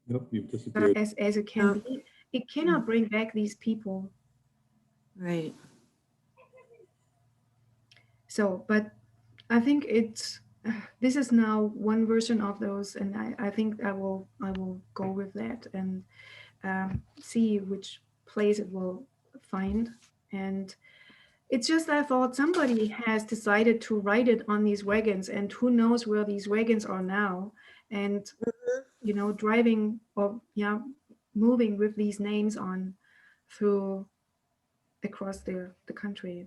Speaker 4: Nope, you've disappeared.
Speaker 2: as it can be. It cannot bring back these people.
Speaker 3: Right.
Speaker 2: So, but I think this is now one version of those, and I think I will go with that and see which place it will find. And it's just, I thought somebody has decided to write it on these wagons, and who knows where these wagons are now, and driving or moving with these names on through across the country.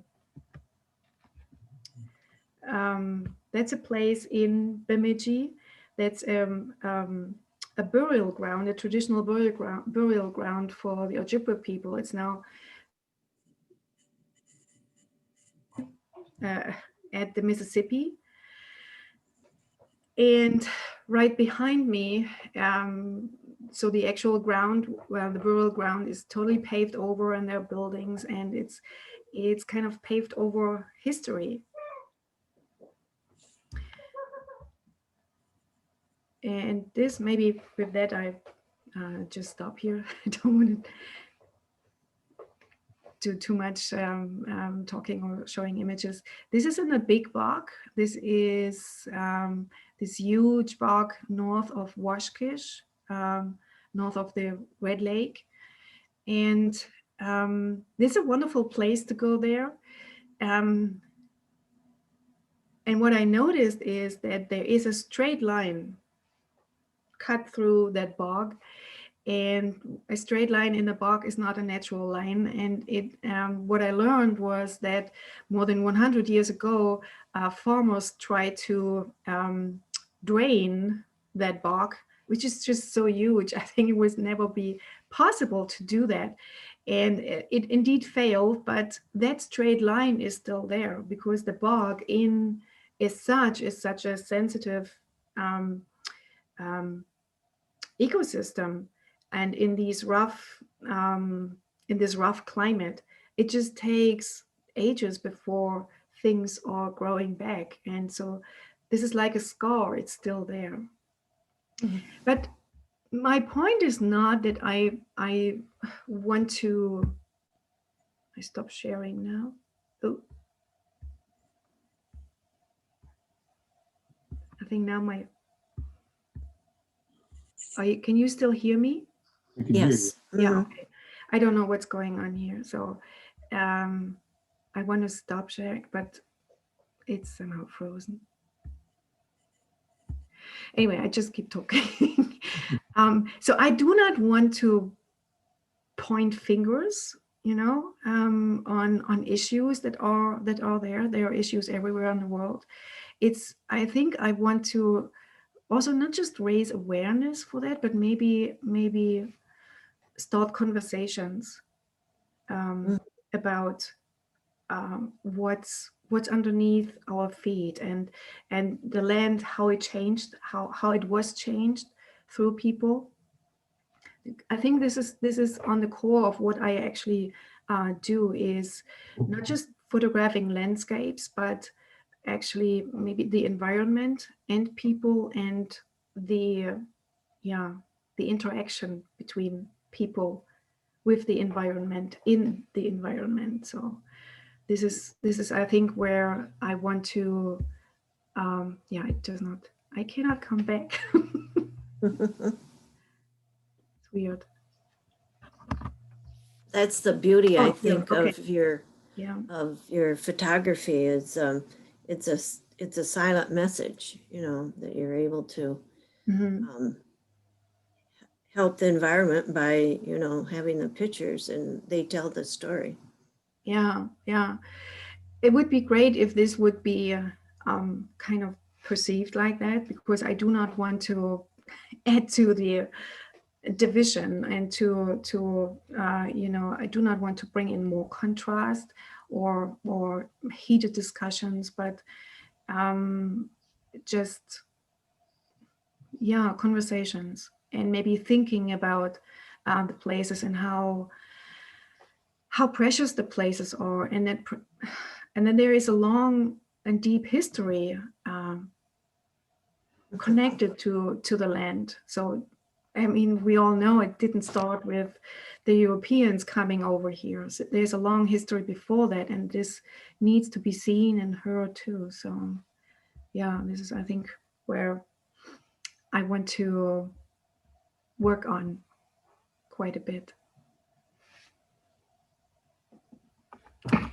Speaker 2: That's a place in Bemidji. That's a burial ground, a traditional burial ground for the Ojibwe people. It's now at the Mississippi. And right behind me, so the actual ground, well, the burial ground is totally paved over, and there are buildings, and it's kind of paved over history. And this, maybe with that, I just stop here. I don't want to do too much talking or showing images. This is in a big bog. This is this huge bog north of Waskish, north of the Red Lake. And this is a wonderful place to go there. And what I noticed is that there is a straight line cut through that bog, and a straight line in a bog is not a natural line. And what I learned was that more than 100 years ago, farmers tried to drain that bog, which is just so huge. I think it would never be possible to do that. And it indeed failed, but that straight line is still there because the bog is such a sensitive ecosystem. And in these in this rough climate, it just takes ages before things are growing back. And so this is like a scar, it's still there. Mm-hmm. But my point is not that I want to, I stop sharing now. Oh. I think now can you still hear me?
Speaker 4: I can
Speaker 3: Yes.
Speaker 4: hear you.
Speaker 2: Yeah, okay. I don't know what's going on here. So I want to stop sharing, but it's somehow frozen. Anyway, I just keep talking. So I do not want to point fingers, on issues that are there. There are issues everywhere in the world. I think I want to also not just raise awareness for that, but maybe start conversations about what's underneath our feet and the land, how it changed, how it was changed through people. I think this is on the core of what I actually do, is not just photographing landscapes, but actually maybe the environment and people and the interaction between people with the environment, in the environment. So this is I think where I want to it does not, I cannot come back. It's weird.
Speaker 3: That's the beauty, I think,
Speaker 2: okay.
Speaker 3: of your photography is it's a silent message, that you're able to help the environment by, having the pictures and they tell the story.
Speaker 2: Yeah. It would be great if this would be kind of perceived like that, because I do not want to add to the division and to I do not want to bring in more contrast or heated discussions, but just conversations and maybe thinking about the places and how precious the places are, and then there is a long and deep history connected to the land. So I mean, we all know it didn't start with the Europeans coming over here. So there's a long history before that, and this needs to be seen and heard too. So yeah, this is, I think, where I want to work on quite a bit. Are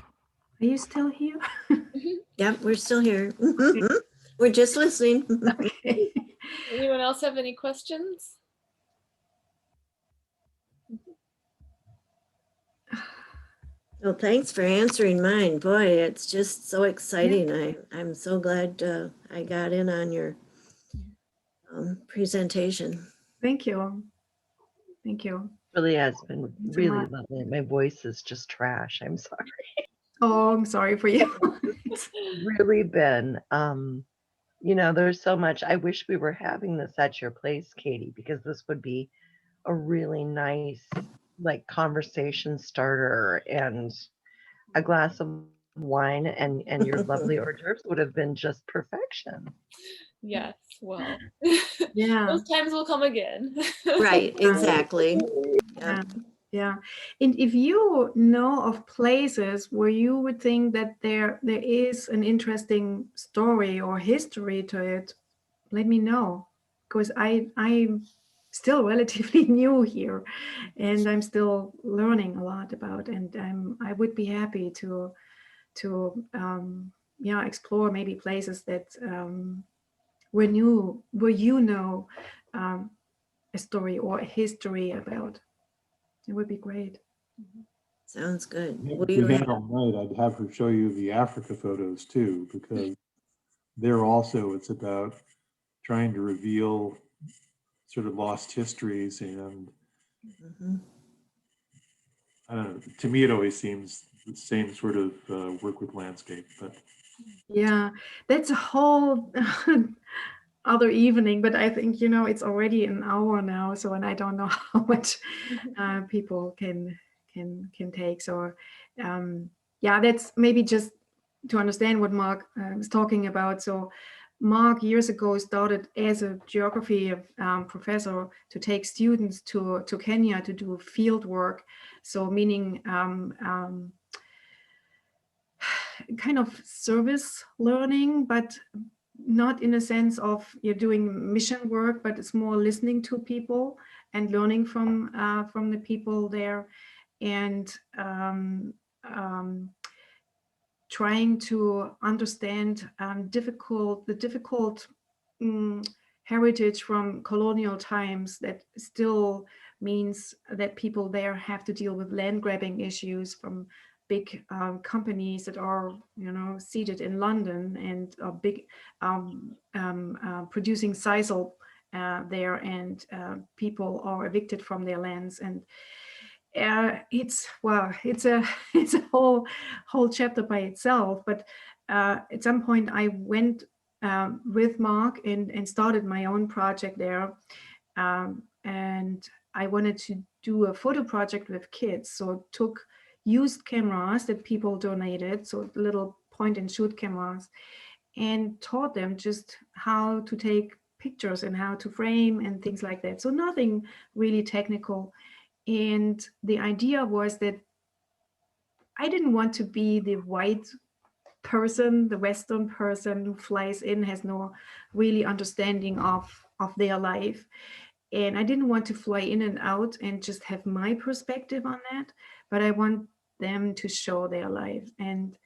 Speaker 2: you still here?
Speaker 3: Yeah, we're still here. We're just listening.
Speaker 2: Okay.
Speaker 1: Anyone else have any questions?
Speaker 3: Well, thanks for answering mine. Boy, it's just so exciting. Yeah. I'm so glad I got in on your presentation.
Speaker 2: Thank you. Thank you.
Speaker 5: Really has been really lovely. My voice is just trash. I'm sorry.
Speaker 2: Oh, I'm sorry for you.
Speaker 5: It's really been, there's so much. I wish we were having this at your place, Katie, because this would be a really nice, conversation starter, and a glass of wine and your lovely hors d'oeuvres would have been just perfection.
Speaker 1: Yes, well,
Speaker 2: yeah,
Speaker 1: those times will come again.
Speaker 3: Right, exactly.
Speaker 2: Yeah. And if you know of places where you would think that there is an interesting story or history to it, let me know, because I still relatively new here, and I'm still learning a lot about. And I would be happy to yeah, explore maybe places that were new, where you know a story or a history about. It would be great.
Speaker 3: Sounds good.
Speaker 4: Yeah,
Speaker 3: Will
Speaker 4: if
Speaker 3: you
Speaker 4: we had
Speaker 3: have,
Speaker 4: all night, I'd have her show you the Africa photos too, because there also it's about trying to reveal sort of lost histories. And
Speaker 3: Mhm.
Speaker 4: I don't know, to me, it always seems the same sort of work with landscape, but
Speaker 2: Yeah, that's a whole other evening, but I think, you know, it's already an hour now, so, and I don't know how much people can take. So yeah, that's maybe just to understand what Mark was talking about. So Mark years ago started as a geography professor to take students to Kenya to do field work. So meaning kind of service learning, but not in a sense of you're doing mission work, but it's more listening to people and learning from the people there, and trying to understand the difficult heritage from colonial times that still means that people there have to deal with land grabbing issues from big companies that are, you know, seated in London and are big producing sisal there, and people are evicted from their lands. And it's, well, it's a it's a whole chapter by itself. But at some point I went with Mark and started my own project there, and I wanted to do a photo project with kids. So took used cameras that people donated, so little point and shoot cameras, and taught them just how to take pictures and how to frame and things like that. So nothing really technical. And the idea was that I didn't want to be the white person, the Western person who flies in, has no really understanding of their life. And I didn't want to fly in and out and just have my perspective on that, but I want them to show their lives. And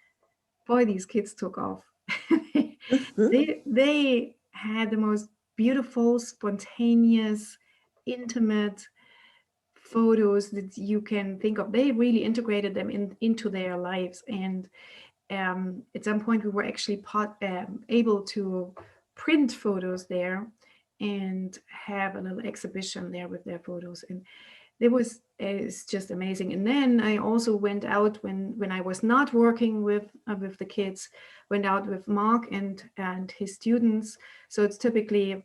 Speaker 2: boy, these kids took off. They had the most beautiful, spontaneous, intimate photos that you can think of. They really integrated them into their lives. And at some point we were actually able to print photos there and have a little exhibition there with their photos. And it's just amazing. And then I also went out when I was not working with the kids, went out with Mark and his students. So it's typically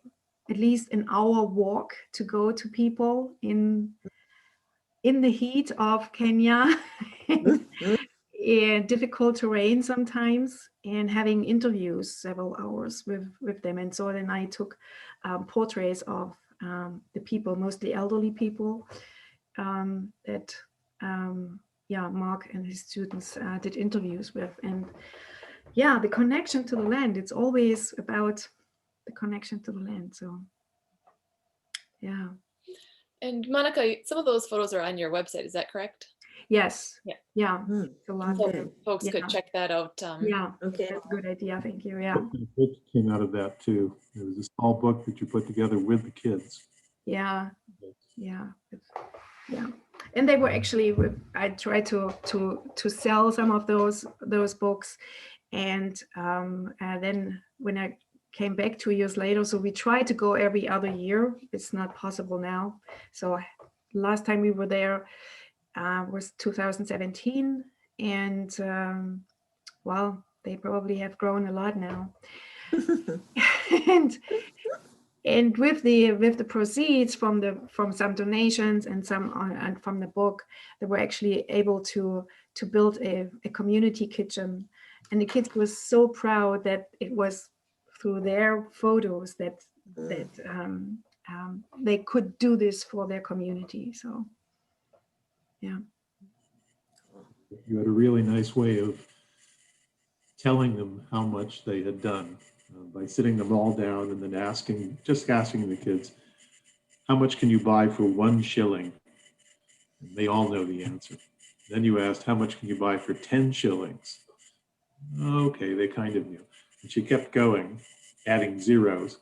Speaker 2: at least an hour walk to go to people in the heat of Kenya, and difficult terrain sometimes, and having interviews several hours with them. And so then I took portraits of the people, mostly elderly people, that yeah, Mark and his students did interviews with. And yeah, the connection to the land, it's always about the connection to the land. So yeah.
Speaker 1: And Monica, some of those photos are on your website, is that correct?
Speaker 2: Yes.
Speaker 1: Yeah.
Speaker 2: Yeah.
Speaker 3: Hmm.
Speaker 2: It's a lot.
Speaker 1: So
Speaker 3: Okay.
Speaker 1: folks could
Speaker 2: Yeah.
Speaker 1: check that out.
Speaker 2: Yeah.
Speaker 3: Okay.
Speaker 2: That's a good idea. Thank you. Yeah.
Speaker 4: a book came out of that too. It was a small book that you put together with the kids.
Speaker 2: Yeah. Yeah. Yeah. And they were actually, I tried to sell some of those books, and then when I came back 2 years later, so we tried to go every other year. It's not possible now. So last time we were there was 2017, and well, they probably have grown a lot now. and and with the proceeds from some donations and some and from the book, they were actually able to build a community kitchen. And the kids were so proud that it was through their photos that they could do this for their community. So yeah.
Speaker 4: You had a really nice way of telling them how much they had done by sitting them all down and then asking the kids, how much can you buy for 1 shilling? And they all know the answer. Then you asked, how much can you buy for 10 shillings? Okay, they kind of knew. And she kept going, adding zeros,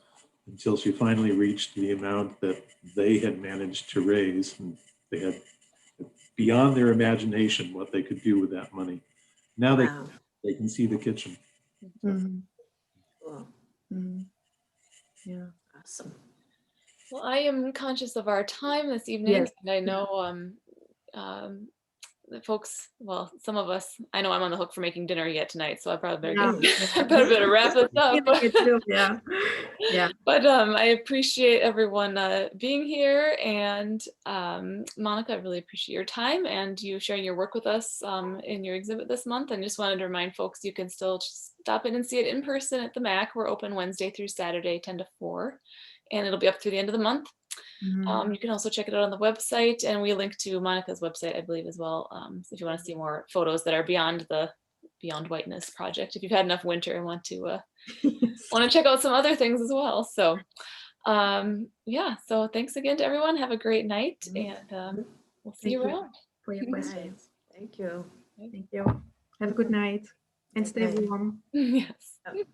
Speaker 4: until she finally reached the amount that they had managed to raise. And they had, beyond their imagination, what they could do with that money. Now
Speaker 3: Wow.
Speaker 4: they can see the kitchen.
Speaker 2: Mhm,
Speaker 3: Cool.
Speaker 2: mhm. Yeah.
Speaker 3: Awesome.
Speaker 1: Well, I am conscious of our time this evening,
Speaker 2: Yes.
Speaker 1: and I know the folks, well, some of us, I know I'm on the hook for making dinner yet tonight, so I probably better
Speaker 2: Yeah.
Speaker 1: get, I better wrap this up.
Speaker 2: Feeling it too, yeah. Yeah.
Speaker 1: But I appreciate everyone being here, and Monica, I really appreciate your time and you sharing your work with us in your exhibit this month. And just wanted to remind folks you can still just stop in and see it in person at the MAC. We're open Wednesday through Saturday, 10 to 4, and it'll be up through the end of the month.
Speaker 2: Mhm.
Speaker 1: You can also check it out on the website, and we link to Monica's website, I believe, as well. So if you want to see more photos that are beyond the Beyond Whiteness project, if you've had enough winter and want to check out some other things as well. So yeah, so thanks again to everyone. Have a great night, and we'll see
Speaker 2: Thank
Speaker 1: you
Speaker 2: you
Speaker 1: around.
Speaker 2: for your
Speaker 3: Right.
Speaker 2: questions.
Speaker 3: Thank you.
Speaker 2: Thank you. Have a good night and stay
Speaker 3: Okay.
Speaker 2: warm.
Speaker 1: Yes.
Speaker 3: Yep.